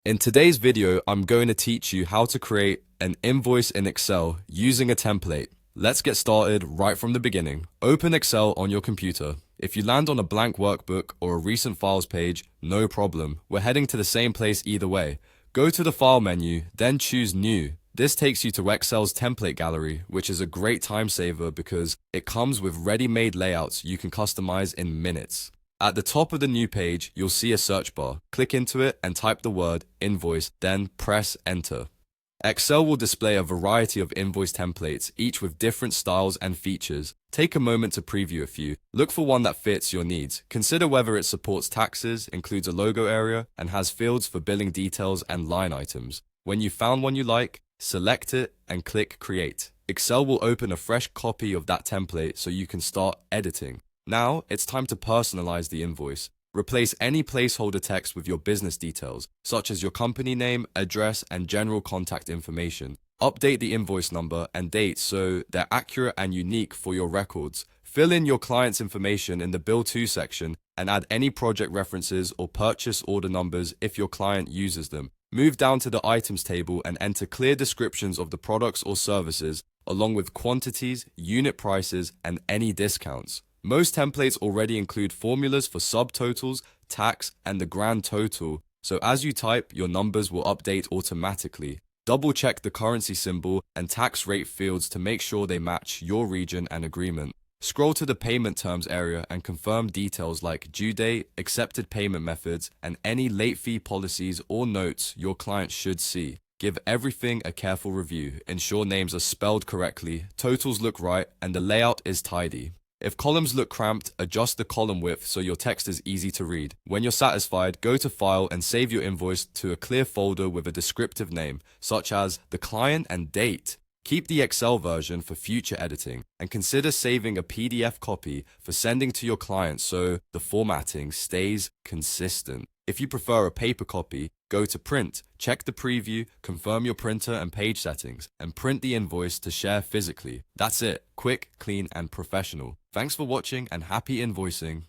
In today's video, I'm going to teach you how to create an invoice in Excel using a template. Let's get started right from the beginning. Open Excel on your computer. If you land on a blank workbook or a recent files page, no problem. We're heading to the same place either way. Go to the File menu, then choose New. This takes you to Excel's template gallery, which is a great time saver because it comes with ready-made layouts you can customize in minutes. At the top of the new page, you'll see a search bar. Click into it and type the word invoice, then press enter. Excel will display a variety of invoice templates, each with different styles and features. Take a moment to preview a few. Look for one that fits your needs. Consider whether it supports taxes, includes a logo area, and has fields for billing details and line items. When you've found one you like, select it and click Create. Excel will open a fresh copy of that template so you can start editing. Now, it's time to personalize the invoice. Replace any placeholder text with your business details, such as your company name, address, and general contact information. Update the invoice number and date so they're accurate and unique for your records. Fill in your client's information in the Bill To section and add any project references or purchase order numbers if your client uses them. Move down to the items table and enter clear descriptions of the products or services, along with quantities, unit prices, and any discounts. Most templates already include formulas for subtotals, tax, and the grand total, so as you type, your numbers will update automatically. Double check the currency symbol and tax rate fields to make sure they match your region and agreement. Scroll to the payment terms area and confirm details like due date, accepted payment methods, and any late fee policies or notes your client should see. Give everything a careful review. Ensure names are spelled correctly, totals look right, and the layout is tidy. If columns look cramped, adjust the column width so your text is easy to read. When you're satisfied, go to File and save your invoice to a clear folder with a descriptive name, such as the client and date. Keep the Excel version for future editing, and consider saving a PDF copy for sending to your client so the formatting stays consistent. If you prefer a paper copy, go to Print, check the preview, confirm your printer and page settings, and print the invoice to share physically. That's it. Quick, clean, and professional. Thanks for watching and happy invoicing.